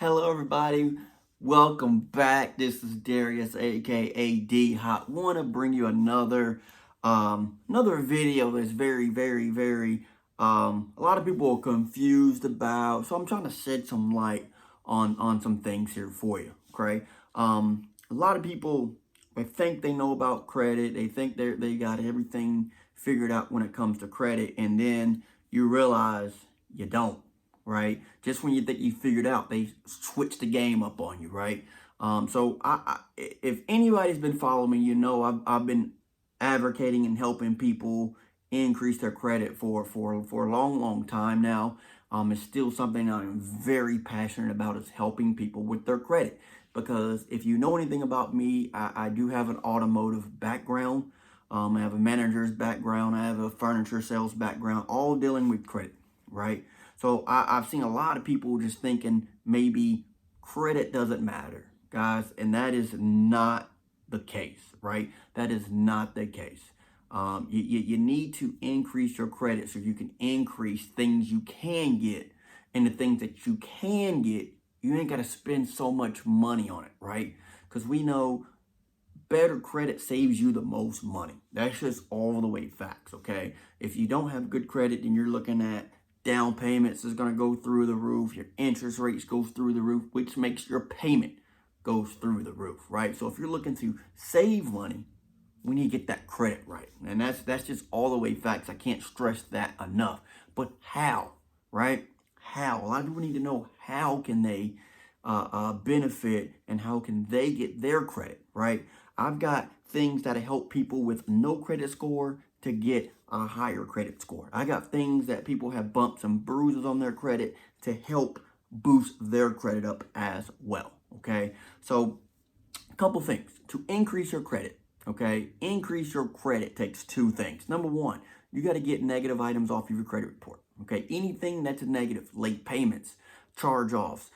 Hello, everybody. Welcome back. This is Darius, aka DHop. Want to bring you another video that's very a lot of people are confused about. So I'm trying to shed some light on some things here for you. Okay. A lot of people they think they know about credit. They think they got everything figured out when it comes to credit, and then you realize you don't, right? Just when you think you figured out, they switch the game up on you, right? If anybody's been following me, you know I've been advocating and helping people increase their credit for a long time now. It's still something I'm very passionate about is helping people with their credit. Because if you know anything about me, I do have an automotive background. I have a manager's background. I have a furniture sales background, all dealing with credit, right? So I've seen a lot of people just thinking maybe credit doesn't matter, guys, and that is not the case, right? That is not the case. You need to increase your credit so you can increase things you can get, and the things that you can get, you ain't got to spend so much money on it, right? Because we know better credit saves you the most money. That's just all the way facts, okay? If you don't have good credit, then you're looking at down payments is going to go through the roof. Your interest rates goes through the roof, which makes your payment goes through the roof, right? So if you're looking to save money, we need to get that credit right. And that's just all the way facts. I can't stress that enough. But how, right? How? A lot of people need to know how can they benefit and how can they get their credit, right? I've got things that help people with no credit score to get a higher credit score. I got things that people have bumps and bruises on their credit to help boost their credit up as well, okay? So a couple things to increase your credit, okay? Increase your credit takes two things. Number one, you got to get negative items off of your credit report, okay? Anything that's a negative, late payments, charge-offs,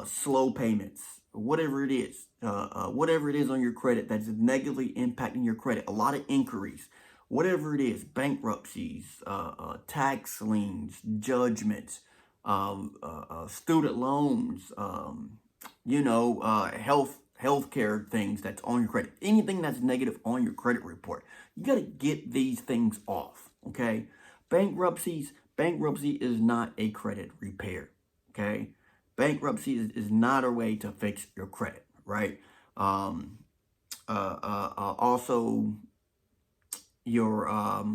slow payments, whatever it is on your credit that's negatively impacting your credit, a lot of inquiries, whatever it is, bankruptcies, tax liens, judgments, student loans, healthcare things that's on your credit, anything that's negative on your credit report, you got to get these things off, okay? Bankruptcy is not a credit repair, okay? Bankruptcy is not a way to fix your credit, right? Also, your I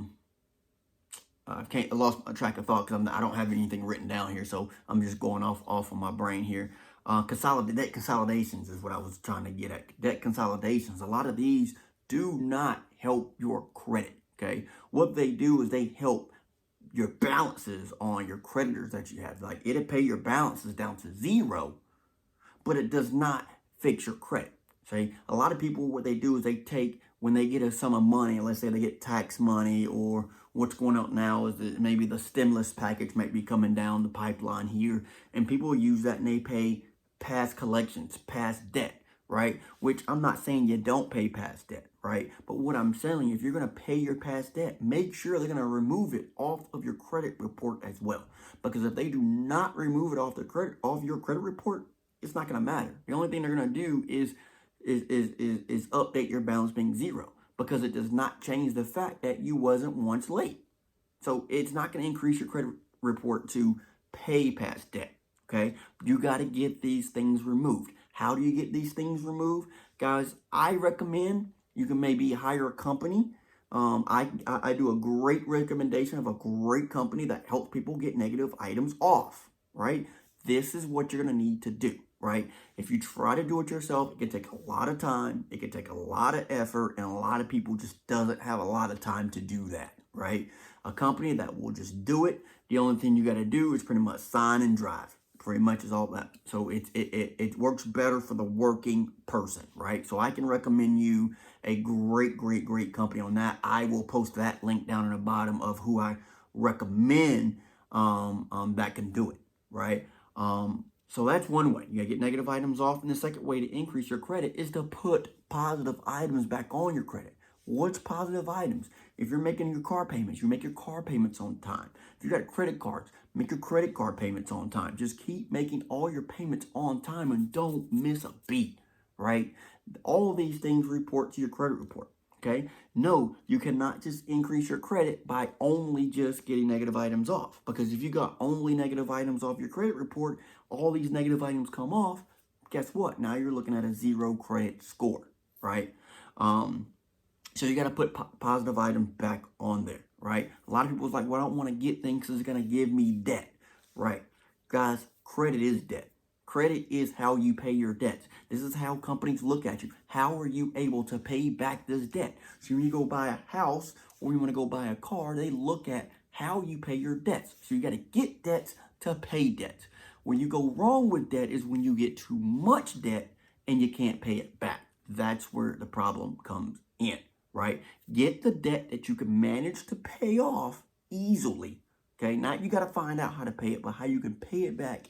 lost my track of thought because I don't have anything written down here, so I'm just going off of my brain here. Debt consolidations is what I was trying to get at. Debt consolidations. A lot of these do not help your credit. Okay, what they do is they help your balances on your creditors that you have. Like it'll pay your balances down to zero, but it does not fix your credit. See, a lot of people, what they do is they take, when they get a sum of money, let's say they get tax money, or what's going on now is that maybe the stimulus package might be coming down the pipeline here, and people use that and they pay past collections, past debt, right? Which I'm not saying you don't pay past debt, right? But what I'm saying, if you're going to pay your past debt, make sure they're going to remove it off of your credit report as well. Because if they do not remove it off your credit report, it's not going to matter. The only thing they're going to do is update your balance being zero, because it does not change the fact that you wasn't once late. So it's not going to increase your credit report to pay past debt. Okay, you got to get these things removed. How do you get these things removed, guys? I recommend you can maybe hire a company. I do a great recommendation of a great company that helps people get negative items off. Right, this is what you're going to need to do. Right, if you try to do it yourself, it can take a lot of time. It can take a lot of effort, and a lot of people just doesn't have a lot of time to do that. Right, a company that will just do it. The only thing you got to do is pretty much sign and drive. Pretty much is all that. So it works better for the working person, right? So I can recommend you a great company on that. I will post that link down in the bottom of who I recommend that can do it, right? So that's one way. You gotta get negative items off. And the second way to increase your credit is to put positive items back on your credit. What's positive items? If you're making your car payments, you make your car payments on time. If you got credit cards, Make your credit card payments on time. Just keep making all your payments on time and don't miss a beat, right? All these things report to your credit report, okay? No, you cannot just increase your credit by only just getting negative items off, because if you got only negative items off your credit report, all these negative items come off, guess what? Now you're looking at a 0 credit score, right? So you got to put positive items back on there, right? A lot of people's like, well, I don't want to get things because it's going to give me debt, right? Guys, credit is debt. Credit is how you pay your debts. This is how companies look at you. How are you able to pay back this debt? So when you go buy a house or you want to go buy a car, they look at how you pay your debts. So you got to get debts to pay debts. When you go wrong with debt is when you get too much debt and you can't pay it back. That's where the problem comes in, right? Get the debt that you can manage to pay off easily, okay? Not you got to find out how to pay it, but how you can pay it back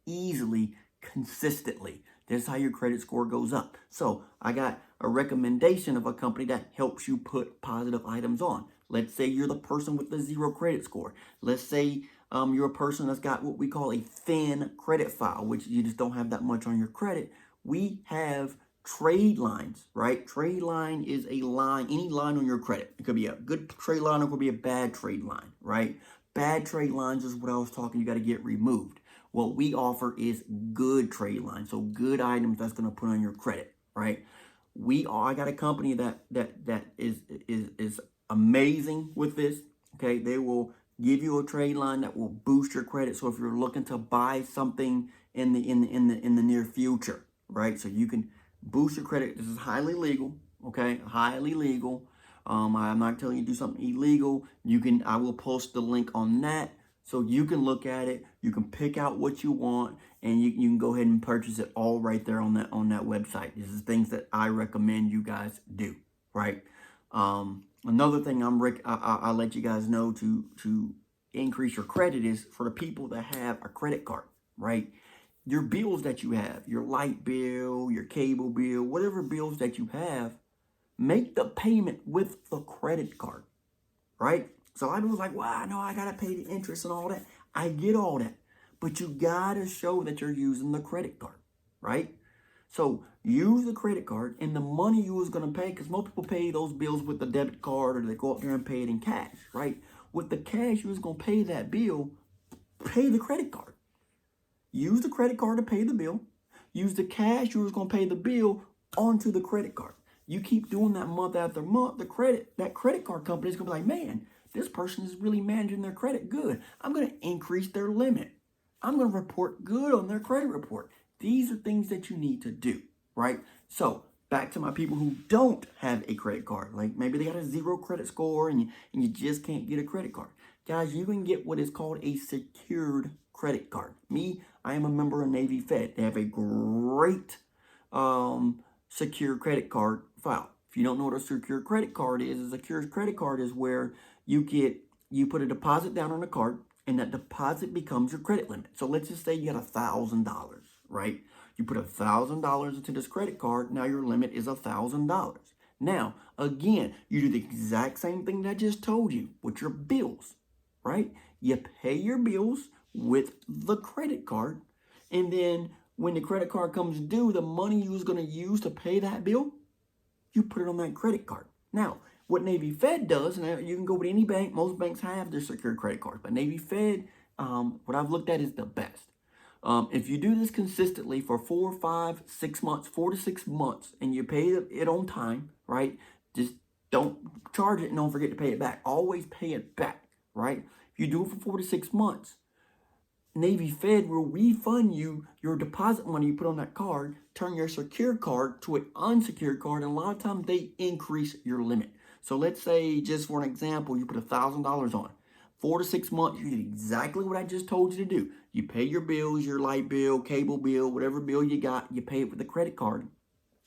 easily, consistently. That's how your credit score goes up. So I got a recommendation of a company that helps you put positive items on. Let's say you're the person with the 0 credit score. Let's say you're a person that's got what we call a thin credit file, which you just don't have that much on your credit. We have trade lines, right? Trade line is a line, any line on your credit. It could be a good trade line or it could be a bad trade line, right? Bad trade lines is what I was talking, you got to get removed. What we offer is good trade lines, so good items that's going to put on your credit, right? I got a company that is amazing with this. Okay, they will give you a trade line that will boost your credit. So if you're looking to buy something in the near future, right? So you can boost your credit. This is highly legal. Okay, highly legal. I'm not telling you to do something illegal. I will post the link on that. So you can look at it, you can pick out what you want, and you can go ahead and purchase it all right there on that website. This is things that I recommend you guys do, right? Another thing I'll let you guys know to increase your credit is for the people that have a credit card, right? Your bills that you have, your light bill, your cable bill, whatever bills that you have, make the payment with the credit card, right? So a lot of people like, well, I know I got to pay the interest and all that. I get all that. But you got to show that you're using the credit card, right? So use the credit card and the money you was going to pay, because most people pay those bills with the debit card or they go up there and pay it in cash, right? With the cash you was going to pay that bill, pay the credit card. Use the credit card to pay the bill. Use the cash you was going to pay the bill onto the credit card. You keep doing that month after month, that credit card company is going to be like, man, this person is really managing their credit good. I'm going to increase their limit. I'm going to report good on their credit report. These are things that you need to do, right? So back to my people who don't have a credit card. Like maybe they got a 0 credit score and you just can't get a credit card. Guys, you can get what is called a secured credit card. I am a member of Navy Fed. They have a great secure credit card file. If you don't know what a secure credit card is, a secure credit card is where you put a deposit down on a card and that deposit becomes your credit limit. So let's just say you got $1,000, right? You put $1,000 into this credit card. Now your limit is $1,000. Now, again, you do the exact same thing that I just told you with your bills, right? You pay your bills with the credit card. And then when the credit card comes due, the money you was going to use to pay that bill, you put it on that credit card. Now, what Navy Fed does, and you can go with any bank, most banks have their secure credit cards, but Navy Fed, what I've looked at is the best. If you do this consistently for 4, 5, 6 months, 4 to 6 months, and you pay it on time, right? Just don't charge it and don't forget to pay it back. Always pay it back, right? If you do it for 4 to 6 months, Navy Fed will refund you your deposit money you put on that card, turn your secure card to an unsecured card, and a lot of times they increase your limit. So let's say, just for an example, you put $1,000 on. 4 to 6 months, you did exactly what I just told you to do. You pay your bills, your light bill, cable bill, whatever bill you got, you pay it with the credit card.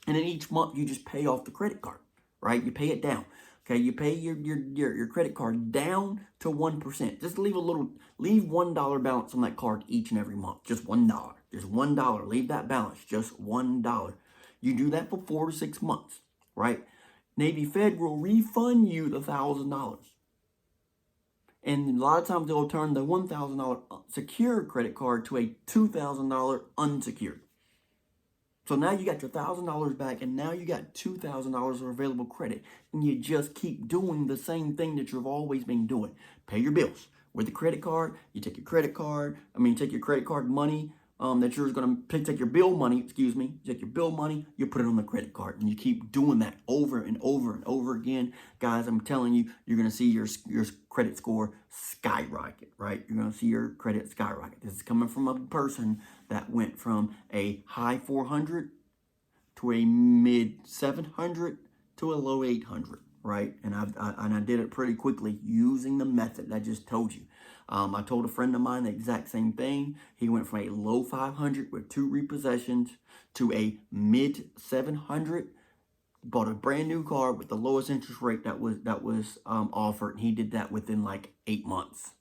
And then each month, you just pay off the credit card, right? You pay it down. Okay, you pay your credit card down to 1%. Just leave $1 balance on that card each and every month. Just $1. Just $1. Leave that balance. Just $1. You do that for 4 to 6 months, right? Navy Fed will refund you the $1,000. And a lot of times they'll turn the $1,000 secured credit card to a $2,000 unsecured. So now you got your $1,000 back, and now you got $2,000 of available credit, and you just keep doing the same thing that you've always been doing. Pay your bills with the credit card. You take your credit card. Take your credit card money that you're going to take your bill money. Excuse me. You take your bill money. You put it on the credit card, and you keep doing that over and over and over again, guys. I'm telling you, you're going to see your credit score skyrocket. Right? You're going to see your credit skyrocket. This is coming from a person that went from a high 400 to a mid 700 to a low 800, right? And I did it pretty quickly using the method I just told you. I told a friend of mine the exact same thing. He went from a low 500 with 2 repossessions to a mid 700. Bought a brand new car with the lowest interest rate that was offered. And he did that within like 8 months.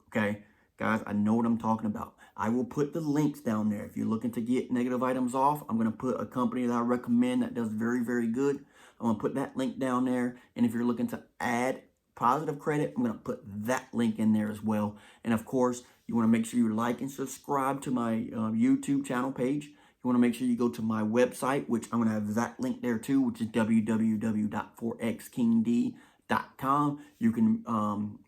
Okay, guys, I know what I'm talking about. I will put the links down there. If you're looking to get negative items off, I'm going to put a company that I recommend that does very, very good. I'm going to put that link down there. And if you're looking to add positive credit, I'm going to put that link in there as well. And of course, you want to make sure you like and subscribe to my YouTube channel page. You want to make sure you go to my website, which I'm going to have that link there too, which is www.forexkingd.com. You can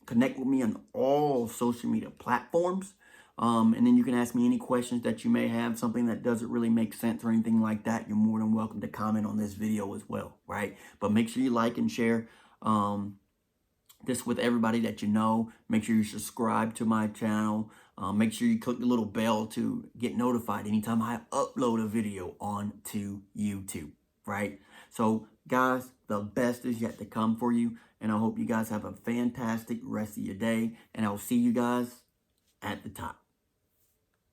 connect with me on all social media platforms. And then you can ask me any questions that you may have, something that doesn't really make sense or anything like that. You're more than welcome to comment on this video as well, right? But make sure you like and share this with everybody that you know. Make sure you subscribe to my channel. Make sure you click the little bell to get notified anytime I upload a video onto YouTube, right? So, guys, the best is yet to come for you. And I hope you guys have a fantastic rest of your day. And I'll see you guys at the top.